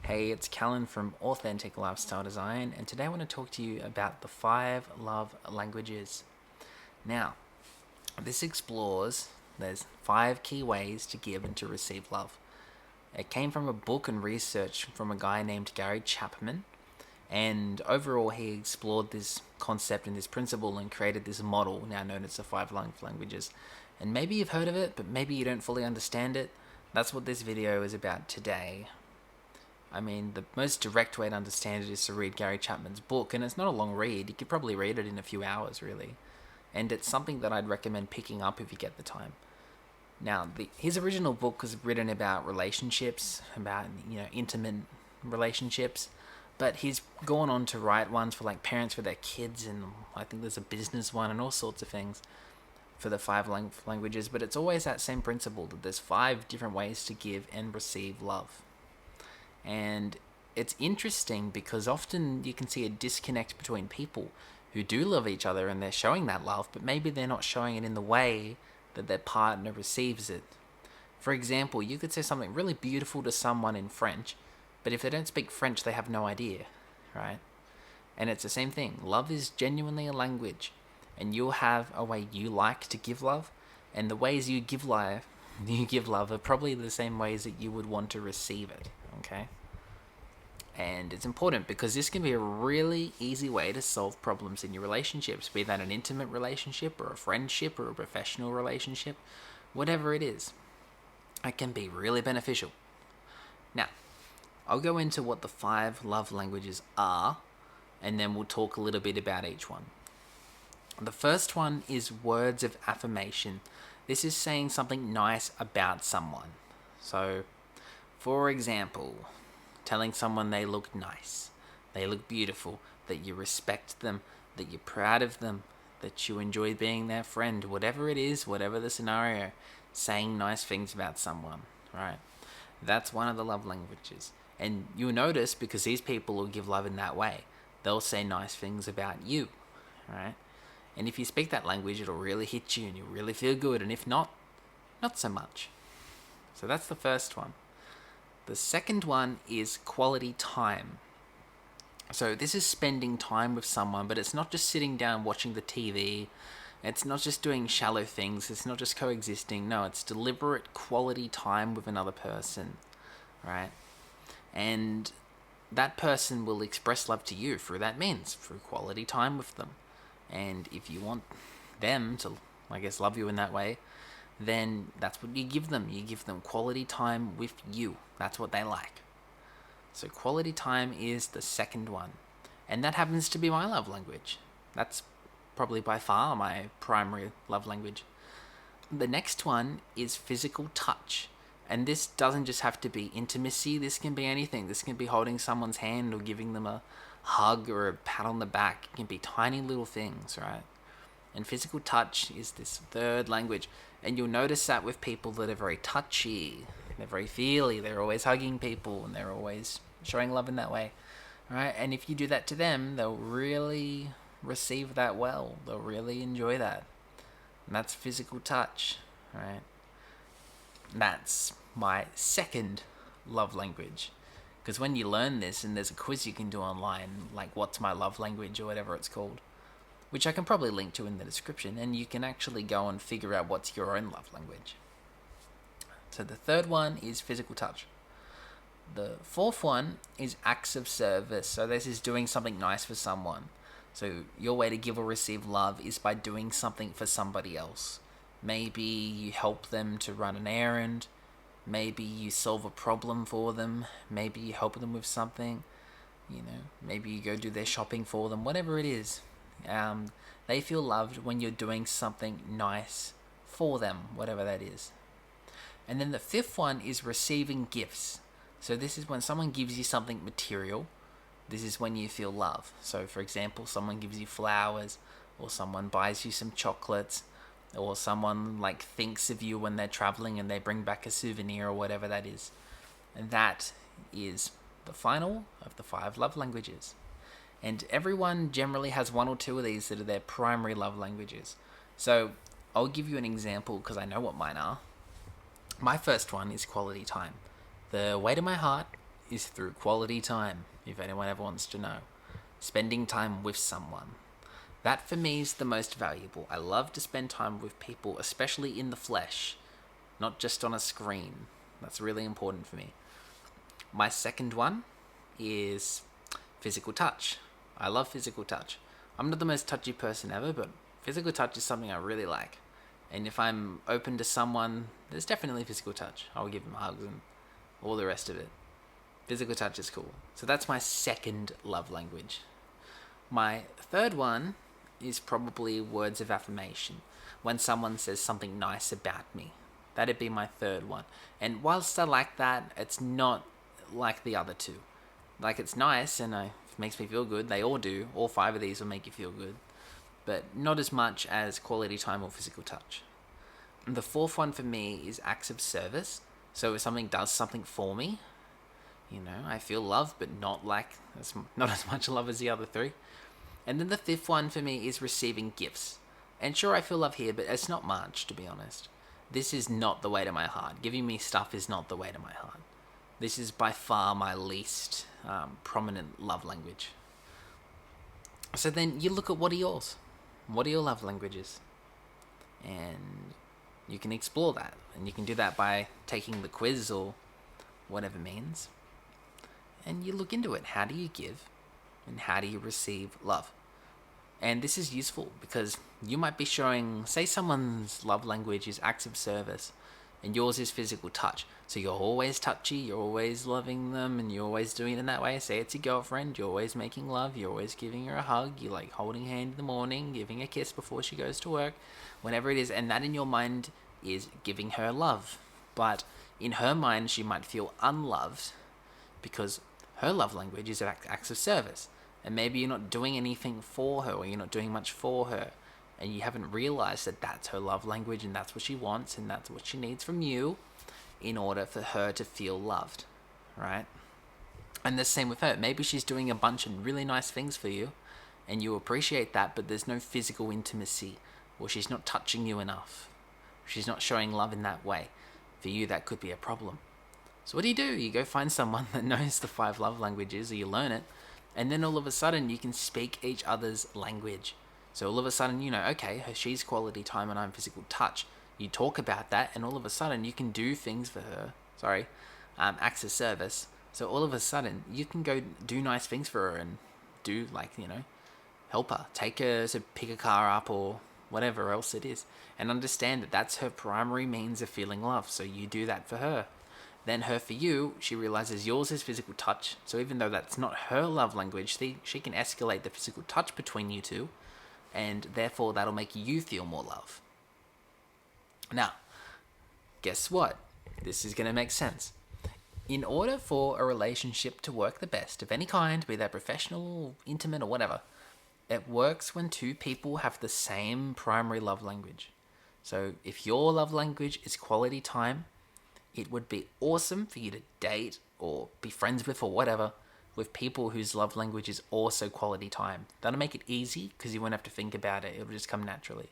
Hey, it's Callan from Authentic Lifestyle Design, and today I want to talk to you about the 5 love languages. Now, this explores there's 5 key ways to give and to receive love. It came from a book and research from a guy named Gary Chapman, and overall he explored this concept and this principle and created this model now known as the 5 love languages. And maybe you've heard of it, but maybe you don't fully understand it. That's what this video is about today. I mean, the most direct way to understand it is to read Gary Chapman's book, and it's not a long read. You could probably read it in a few hours, really. And it's something that I'd recommend picking up if you get the time. Now, his original book was written about relationships, about, intimate relationships, but he's gone on to write ones for, like, parents for their kids, and I think there's a business one and all sorts of things for the 5 languages, but it's always that same principle that there's 5 different ways to give and receive love. And it's interesting because often you can see a disconnect between people who do love each other and they're showing that love, but maybe they're not showing it in the way that their partner receives it. For example, you could say something really beautiful to someone in French, but if they don't speak French, they have no idea, right? And it's the same thing. Love is genuinely a language, and you'll have a way you like to give love, and the ways you give love are probably the same ways that you would want to receive it, okay? And it's important because this can be a really easy way to solve problems in your relationships, be that an intimate relationship or a friendship or a professional relationship, whatever it is. It can be really beneficial. Now, I'll go into what the 5 love languages are, and then we'll talk a little bit about each one. The first one is words of affirmation. This is saying something nice about someone. So, for example, telling someone they look nice, they look beautiful, that you respect them, that you're proud of them, that you enjoy being their friend, whatever it is, whatever the scenario, saying nice things about someone, right? That's one of the love languages. And you'll notice because these people will give love in that way. They'll say nice things about you, right? And if you speak that language, it'll really hit you and you'll really feel good. And if not, not so much. So that's the first one. The second one is quality time. So this is spending time with someone, but it's not just sitting down watching the TV. It's not just doing shallow things. It's not just coexisting. No, it's deliberate quality time with another person, right? And that person will express love to you through that means, through quality time with them. And if you want them to, love you in that way, then that's what you give them. You give them quality time with you. That's what they like. So quality time is the second one. And that happens to be my love language. That's probably by far my primary love language. The next one is physical touch. And this doesn't just have to be intimacy. This can be anything. This can be holding someone's hand or giving them a hug or a pat on the back. It can be tiny little things, right? And physical touch is this third language. And you'll notice that with people that are very touchy, they're very feely, they're always hugging people, and they're always showing love in that way, right? And if you do that to them, they'll really receive that well. They'll really enjoy that. And that's physical touch, right? That's my second love language. Because when you learn this, and there's a quiz you can do online, like what's my love language or whatever it's called, which I can probably link to in the description, and you can actually go and figure out what's your own love language. So the third one is physical touch. The fourth one is acts of service. So this is doing something nice for someone. So your way to give or receive love is by doing something for somebody else. Maybe you help them to run an errand. Maybe you solve a problem for them. Maybe you help them with something. Maybe you go do their shopping for them. Whatever it is. They feel loved when you're doing something nice for them, whatever that is. And then the fifth one is receiving gifts. So this is when someone gives you something material. This is when you feel love. So for example, someone gives you flowers, or someone buys you some chocolates, or someone thinks of you when they're traveling and they bring back a souvenir or whatever that is. And that is the final of the 5 love languages. And everyone generally has one or two of these that are their primary love languages. So I'll give you an example because I know what mine are. My first one is quality time. The way to my heart is through quality time, if anyone ever wants to know. Spending time with someone. That for me is the most valuable. I love to spend time with people, especially in the flesh, not just on a screen. That's really important for me. My second one is physical touch. I love physical touch. I'm not the most touchy person ever, but physical touch is something I really like. And if I'm open to someone, there's definitely physical touch. I'll give them hugs and all the rest of it. Physical touch is cool. So that's my second love language. My third one is probably words of affirmation. When someone says something nice about me, that'd be my third one. And whilst I like that, it's not like the other two. Like, it's nice and it makes me feel good. They all do. All five of these will make you feel good. But not as much as quality time or physical touch. And the fourth one for me is acts of service. So if something does something for me, I feel love, but not as much love as the other three. And then the fifth one for me is receiving gifts. And sure, I feel love here, but it's not much, to be honest. This is not the way to my heart. Giving me stuff is not the way to my heart. This is by far my least prominent love language. So then you look at what are yours? What are your love languages? And you can explore that. And you can do that by taking the quiz or whatever means. And you look into it. How do you give? And how do you receive love? And this is useful because you might be showing, say someone's love language is acts of service and yours is physical touch. So you're always touchy, you're always loving them, and you're always doing it in that way. Say it's your girlfriend, you're always making love, you're always giving her a hug, you like holding her hand in the morning, giving a kiss before she goes to work, whenever it is, and that in your mind is giving her love. But in her mind, she might feel unloved because her love language is acts of service. And maybe you're not doing anything for her, or you're not doing much for her, and you haven't realized that that's her love language and that's what she wants and that's what she needs from you in order for her to feel loved, right? And the same with her. Maybe she's doing a bunch of really nice things for you and you appreciate that, but there's no physical intimacy, or she's not touching you enough. She's not showing love in that way. For you, that could be a problem. So what do? You go find someone that knows the 5 love languages, or you learn it, and then all of a sudden you can speak each other's language. So all of a sudden, okay, she's quality time and I'm physical touch. You talk about that, and all of a sudden you can do things for her. Acts of service. So all of a sudden you can go do nice things for her and do help her. Take her to pick a car up or whatever else it is. And understand that that's her primary means of feeling love. So you do that for her. Then her for you, she realizes yours is physical touch. So even though that's not her love language, she can escalate the physical touch between you two. And therefore that'll make you feel more love. Now, guess what? This is going to make sense. In order for a relationship to work the best, of any kind, be that professional, intimate, or whatever, it works when two people have the same primary love language. So if your love language is quality time, it would be awesome for you to date or be friends with or whatever with people whose love language is also quality time. That'll make it easy because you won't have to think about it. It'll just come naturally.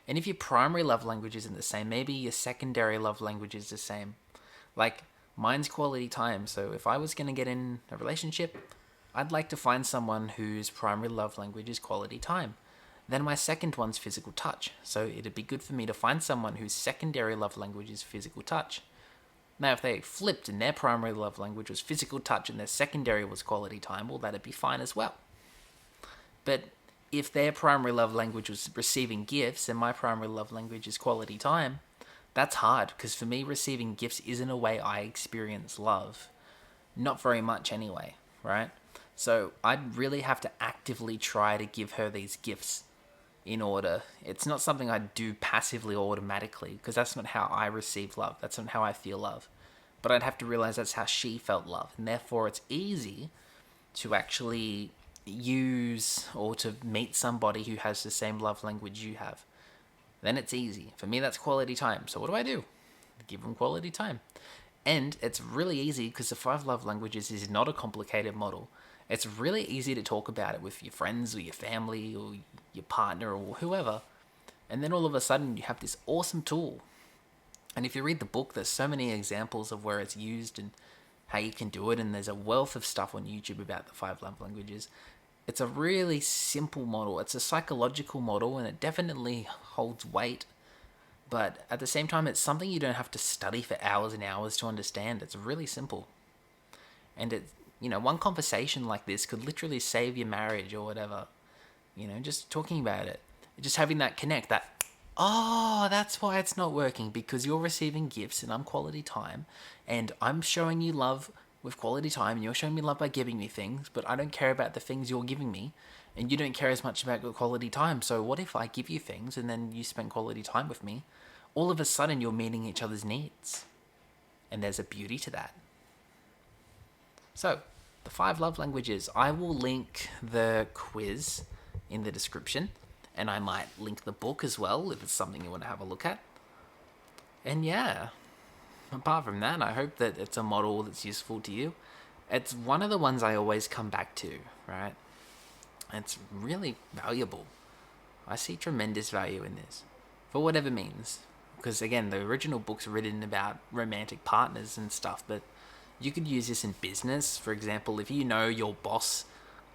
And if your primary love language isn't the same, maybe your secondary love language is the same. Like, mine's quality time. So if I was going to get in a relationship, I'd like to find someone whose primary love language is quality time. Then my second one's physical touch. So it'd be good for me to find someone whose secondary love language is physical touch. Now, if they flipped and their primary love language was physical touch and their secondary was quality time, well, that'd be fine as well. But if their primary love language was receiving gifts and my primary love language is quality time, that's hard, because for me, receiving gifts isn't a way I experience love. Not very much anyway, right? So I'd really have to actively try to give her these gifts in order. It's not something I do passively or automatically, because that's not how I receive love. That's not how I feel love. But I'd have to realize that's how she felt love. And therefore it's easy to actually use or to meet somebody who has the same love language you have. Then it's easy. For me, that's quality time. So what do? Give them quality time. And it's really easy because the 5 love languages is not a complicated model. It's really easy to talk about it with your friends or your family or your partner or whoever. And then all of a sudden you have this awesome tool. And if you read the book, there's so many examples of where it's used and how you can do it, and there's a wealth of stuff on YouTube about the 5 love languages. It's a really simple model. It's a psychological model, and it definitely holds weight. But at the same time, it's something you don't have to study for hours and hours to understand. It's really simple. And one conversation like this could literally save your marriage or whatever. Just talking about it. Just having that connect, oh, that's why it's not working, because you're receiving gifts and I'm quality time, and I'm showing you love with quality time, and you're showing me love by giving me things, but I don't care about the things you're giving me, and you don't care as much about quality time. So what if I give you things and then you spend quality time with me? All of a sudden you're meeting each other's needs, and there's a beauty to that. So, the 5 love languages. I will link the quiz in the description, and I might link the book as well if it's something you want to have a look at. And yeah, apart from that, I hope that it's a model that's useful to you. It's one of the ones I always come back to, right? It's really valuable. I see tremendous value in this, for whatever means. Because again, the original book's written about romantic partners and stuff, but you could use this in business. For example, if you know your boss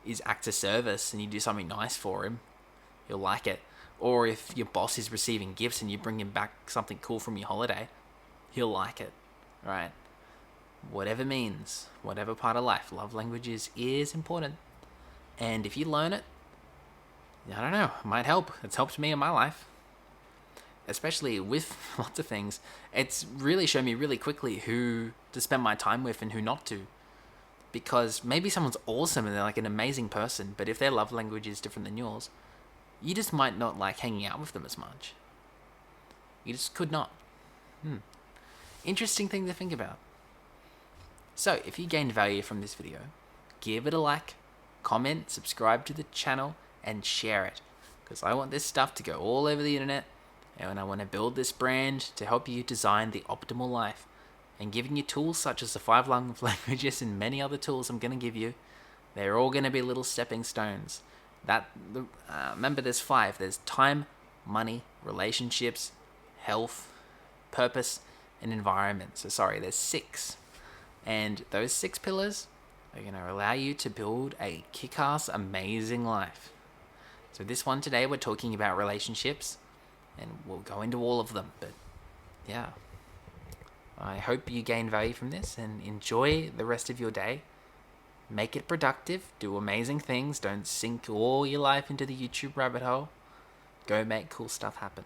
is acts of service and you do something nice for him, he'll like it. Or if your boss is receiving gifts and you bring him back something cool from your holiday, he'll like it, right? Whatever means, whatever part of life, love languages is important. And if you learn it, I don't know, it might help. It's helped me in my life, especially with lots of things. It's really shown me really quickly who to spend my time with and who not to. Because maybe someone's awesome and they're like an amazing person, but if their love language is different than yours, you just might not like hanging out with them as much. You just could not. Interesting thing to think about. So, if you gained value from this video, give it a like, comment, subscribe to the channel, and share it. Because I want this stuff to go all over the internet, and I want to build this brand to help you design the optimal life. And giving you tools such as the 5 languages and many other tools I'm going to give you, they're all going to be little stepping stones. Remember, there's 5. There's time, money, relationships, health, purpose, and environment. There's 6. And those 6 pillars are going to allow you to build a kick-ass, amazing life. So this one today, we're talking about relationships, and we'll go into all of them. But yeah, I hope you gain value from this and enjoy the rest of your day. Make it productive. Do amazing things. Don't sink all your life into the YouTube rabbit hole. Go make cool stuff happen.